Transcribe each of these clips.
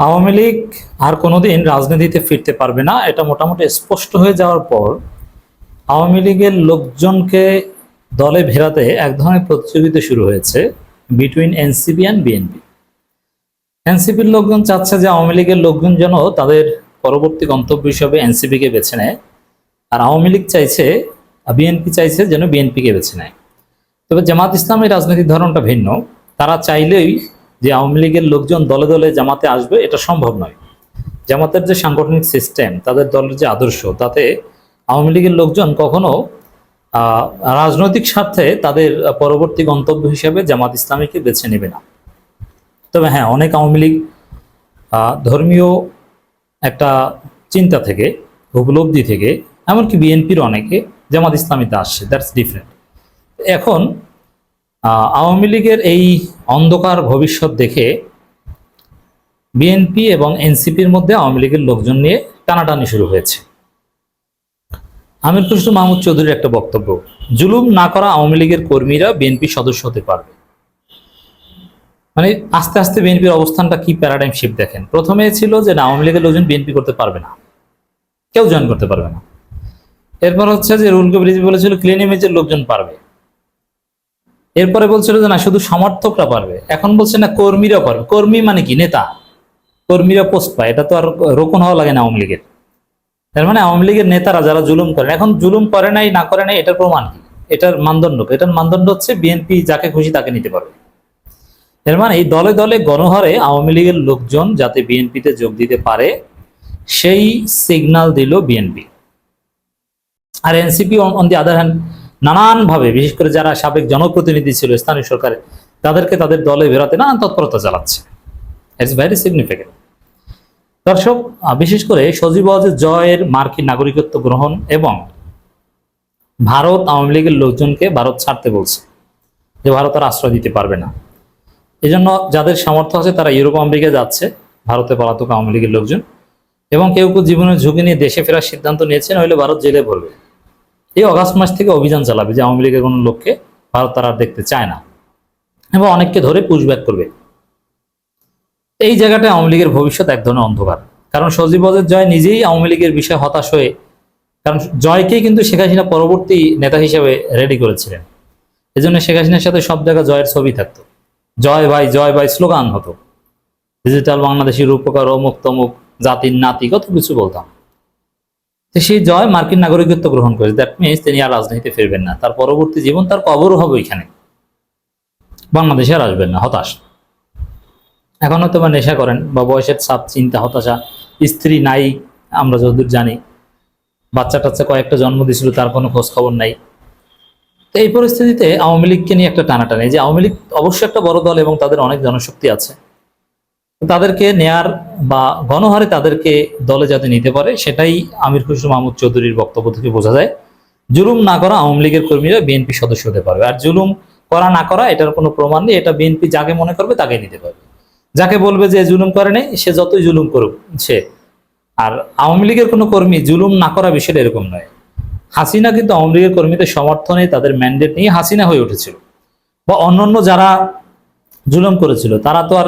আওয়ামী লীগ আর কোনোদিন রাজনীতিতে ফিরতে পারবে না, এটা মোটামুটি স্পষ্ট হয়ে যাওয়ার পর আওয়ামী লীগের লোকজনকে দলে ভেড়াতে এক ধরনের প্রতিযোগিতা শুরু হয়েছে বিটুইন এনসিপি অ্যান্ড বিএনপি। এনসিপির লোকজন চাচ্ছে যে আওয়ামী লীগের লোকজন যেন তাদের পরবর্তী গন্তব্য হিসাবে এনসিপিকে বেছে নেয়, আর আওয়ামী লীগ চাইছে, বিএনপি চাইছে যেন বিএনপিকে বেছে নেয়। তবে জামাত ইসলামের রাজনৈতিক ধরনটা ভিন্ন। তারা চাইলেই যে আওয়ামী লীগের লোকজন দলে দলে জামাতে আসবে এটা সম্ভব নয়। জামাতের যে সাংগঠনিক সিস্টেম, তাদের দলের যে আদর্শ, তাতে আওয়ামী লীগের লোকজন কখনো রাজনৈতিক স্বার্থে তাদের পরবর্তী গন্তব্য হিসেবে জামাত ইসলামীকে বেছে নেবে না। তবে হ্যাঁ, অনেক আওয়ামী লীগ ধর্মীয় একটা চিন্তা থেকে, উপলব্ধি থেকে, এমনকি বিএনপির অনেকে জামাত ইসলামীতে আসছে, দ্যাটস ডিফারেন্ট। এখন আওয়ামী লীগের এই অন্ধকার ভবিষ্যৎ দেখে বিএনপি এবং এনসিপির মধ্যে আওয়ামী লীগের লোকজন নিয়ে টানাটানি শুরু হয়েছে। আমির খসরু মাহমুদ চৌধুরীর একটা বক্তব্য, জুলুম না করা আওয়ামী লীগের কর্মীরা বিএনপি সদস্য হতে পারবে। মানে আস্তে আস্তে বিএনপির অবস্থানটা কি প্যারাডাইম শিফট দেখেন। প্রথমে ছিল যে না, আওয়ামী লীগের লোকজন বিএনপি করতে পারবে না, কেউ জয়েন করতে পারবে না। এরপর হচ্ছে যে রুল কবির রিজভী বলেছিল ক্লিন ইমেজের লোকজন পারবে। এরপরে বলছিল যে না, শুধু সমর্থকরা পারবে। এখন বলছে না, কর্মীরা পারবে। কর্মী মানে কি? নেতা। কর্মীরা পোস্ট পায়, এটা তো আর রোকন হওয়া লাগে না আওয়ামী লীগের। তার মানে আওয়ামী লীগের নেতারা যারা জুলুম করেন, এখন জুলুম করে নাই না করে নাই এটার প্রমাণ কি? এটার মানদণ্ড, এটার মানদণ্ড হচ্ছে বিএনপি যাকে খুশি তাকে নিতে পারবে। এর মানে এই দলে দলে গণহারে আওয়ামী লীগের লোকজন যাতে বিএনপিতে যোগ দিতে পারে সেই সিগন্যাল দিল বিএনপি। আর NCP on the other hand নানানভাবে, বিশেষ করে যারা সাবেক জনপ্রতিনিধি ছিল স্থানীয় সরকারে, তাদেরকে তাদের দলে বেরোতে নানান তৎপরতা চালাচ্ছে। It's very significant. দর্শক, বিশেষ করে সজীব ওয়াজেদ জয়ের মার্কিন নাগরিকত্ব গ্রহণ এবং ভারত আওয়ামী লীগের লোকজনকে ভারত ছাড়তে বলছে, যে ভারত আর আশ্রয় দিতে পারবে না। এই জন্য যাদের সামর্থ্য আছে তারা ইউরোপ আমেরিকা যাচ্ছে, ভারতে পলাতক আওয়ামী লীগের লোকজন, এবং কেউ কেউ জীবনের ঝুঁকি নিয়ে দেশে ফেরার সিদ্ধান্ত নিয়েছেন, নইলে ভারত জেলে পড়বে। এই অগাস্ট মাস থেকে অভিযান চালাবে যে আওয়ামী লীগের কোনো লোককে ভারত তারা দেখতে চায় না, এবং অনেককে ধরে পুশব্যাক করবে। এই জায়গাটায় আওয়ামী লীগের ভবিষ্যৎ এক ধরনের অন্ধকার। কারণ সজীব ওয়াজেদ জয় নিজেই আওয়ামী লীগের বিষয়ে হতাশ হয়ে, কারণ জয়কেই কিন্তু শেখ হাসিনা পরবর্তী নেতা হিসেবে রেডি করেছিলেন। এই জন্য শেখ হাসিনার সাথে সব জায়গায় জয়ের ছবি থাকতো, জয় ভাই স্লোগান হতো, ডিজিটাল বাংলাদেশের রূপকার, অমুক তমুক, জাতির নাতি, কত কিছু বলতাম। তো সেই জয় মার্কিন নাগরিকত্ব গ্রহণ করেছে, দ্যাট মিনস তিনি আর রাজনীতিতে ফিরবেন না। তার পরবর্তী জীবন তার কবরও হবে এখানে, বাংলাদেশে আর আসবেন না, হতাশ। এখন হয়তো বা নেশা করেন, বা বয়সের চাপ, চিন্তা, হতাশা, স্ত্রী নাই আমরা যতদূর জানি, বাচ্চা টাচ্চা কয়েকটা জন্ম দিয়েছিল, তার কোনো খোঁজ খবর নাই। তো এই পরিস্থিতিতে আওয়ামী লীগকে নিয়ে একটা টানাটানি, যে আওয়ামী লীগ অবশ্যই একটা বড় দল এবং তাদের অনেক জনশক্তি আছে, তাদেরকে নেয়ার বা গণহারে তাদেরকে দলে যাতে নিতে পারে, সেটাই আমির খসরু মাহমুদ চৌধুরীর বক্তব্য থেকে বোঝা যায়। জুলুম না করা আওয়ামী লীগের কর্মীরা বিএনপি সদস্য হতে পারবে, আর জুলুম করা না করা এটার কোনো প্রমাণ নেই। এটা বিএনপি যাকে মনে করবে তাকে নিতে পারবে। যাকে বলবে যে জুলুম করে নেই, সে যতই জুলুম করুক সে। আর আওয়ামী লীগের কোনো কর্মী জুলুম না করা বিষয়টা এরকম নয়। হাসিনা কিন্তু আওয়ামী লীগের কর্মীদের সমর্থনে, তাদের ম্যান্ডেট নিয়ে হাসিনা হয়ে উঠেছিল, বা অন্যান্য যারা জুলুম করেছিল তারা তো আর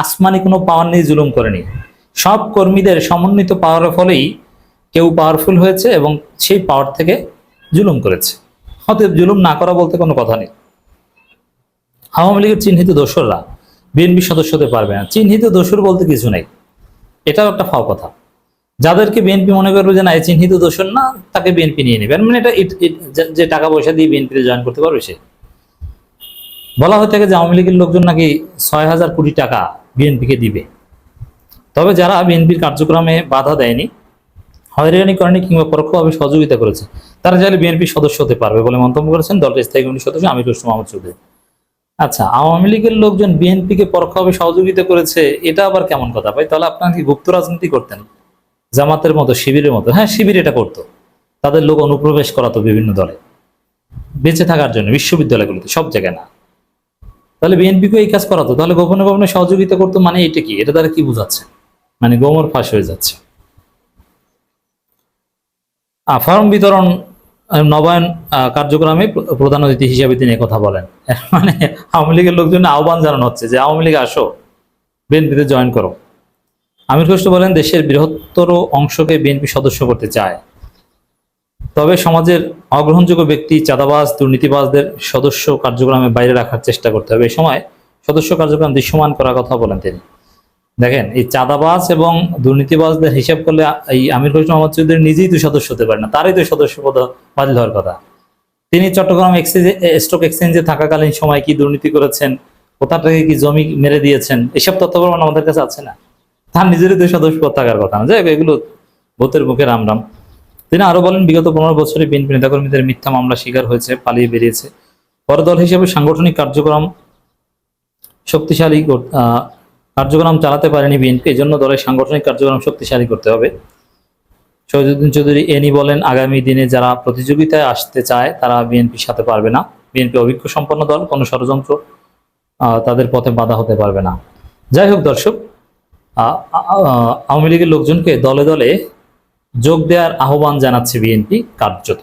আসমানি কোনো পাওয়ার নিয়ে জুলুম করেনি। সব কর্মীদের সমন্বিত পাওয়ারের ফলেই কেউ পাওয়ারফুল হয়েছে এবং সেই পাওয়ার থেকে জুলুম করেছে। অতএব জুলুম না করা বলতে কোনো কথা নেই। আওয়ামী লীগের চিহ্নিত দোসররা বিএনপি সদস্য হতে পারবে না, চিহ্নিত দোসর বলতে কিছু নেই, এটাও একটা ফাও কথা। যাদেরকে বিএনপি মনে করবে যে না, এই চিহ্নিত দোসর না, তাকে বিএনপি নিয়ে নেবে, মানে এটা যে টাকা পয়সা দিয়ে বিএনপিতে জয়েন করতে পারবে সে। বলা হয়ে থাকে যে আওয়ামী লীগের লোকজন নাকি ৬,০০০ কোটি টাকা বিএনপিকে দিবে। তবে যারা বিএনপির কার্যক্রমে বাধা দেয়নি, হয়রানি করেনি, কিংবা পরোক্ষভাবে সহযোগিতা করেছে, তারা চাইলে বিএনপির সদস্য হতে পারবে বলে মন্তব্য করেছেন দলটির স্থায়ী কমিটির সদস্য আমির খসরু মাহমুদ চৌধুরী। আচ্ছা, আওয়ামী লীগের লোকজন বিএনপিকে পরোক্ষভাবে সহযোগিতা করেছে, এটা আবার কেমন কথা ভাই? তাহলে আপনারা কি গুপ্ত রাজনীতি করতেন জামাতের মতো, শিবিরের মতো? হ্যাঁ, শিবির এটা করতো, তাদের লোক অনুপ্রবেশ করাতো বিভিন্ন দলে বেঁচে থাকার জন্য, বিশ্ববিদ্যালয়গুলোতে, সব জায়গায় না। তাহলে বিএনপিকে এই কাজ করাতো, তাহলে গোপনে গোপনে সহযোগিতা করতো, মানে এটা কি? এটা তারা কি বোঝাচ্ছে? মানে গোমর ফাঁস হয়ে যাচ্ছে। ফর্ম বিতরণ নবায়ন কার্যক্রমে প্রধান অতিথি হিসেবে তিনি কথা বলেন। মানে আওয়ামী লীগের লোকজন আহ্বান জানানো হচ্ছে যে আওয়ামী লীগ আসো, বিএনপিতে জয়েন করো। আমির খসরু বলেন, দেশের বৃহত্তর অংশকে বিএনপি সদস্য করতে চায়, তবে সমাজের অগ্রহণযোগ্য ব্যক্তি, চাঁদাবাজ, দুর্নীতিবাজদের সদস্য কার্যক্রমের বাইরে রাখার চেষ্টা করতে হবে। এই সময় সদস্য কার্যক্রম দৃশ্যমান করার কথা বলেন তিনি। দেখেন, এই চাঁদাবাজ এবং দুর্নীতিবাজদের হিসাব করলে এই আমির খসরু মোহাম্মদ চৌধুরী নিজেই তো সদস্য হতে পারে না, তারই তো সদস্য পদ বাতিল হওয়ার কথা। তিনি চট্টগ্রাম স্টক এক্সচেঞ্জে থাকাকালীন সময় কি দুর্নীতি করেছেন, কোথা থেকে কি জমি মেরে দিয়েছেন, এসব তথ্য প্রমাণ আমাদের কাছে আছে না? তার নিজেরই তো সদস্য পদ থাকার কথা না। যাই হোক, এগুলো ভূতের মুখে রামরাম। তিনি আরো বলেন, বিগত 15 বছরে বিএনপি নেতাকর্মীদের মিথ্যা মামলা শিকার হয়েছে, পালিয়ে বেরিয়েছে। পরে দল হিসেবে সাংগঠনিক কার্যক্রম কার্যক্রম চালাতে পারেনি বিএনপি, এই জন্য দলের সাংগঠনিক কার্যক্রম শক্তিশালী করতে হবে। শহীদুদ্দিন চৌধুরী এনি বলেন, আগামী দিনে যারা প্রতিযোগিতায় আসতে চায় তারা বিএনপির সাথে পারবে না। বিএনপি অভিজ্ঞ সম্পন্ন দল, কোনো ষড়যন্ত্র তাদের পথে বাধা হতে পারবে না। যাই হোক দর্শক, আওয়ামী লীগের লোকজনকে দলে দলে যোগ দেওয়ার আহ্বান জানাচ্ছে বিএনপি কার্যত।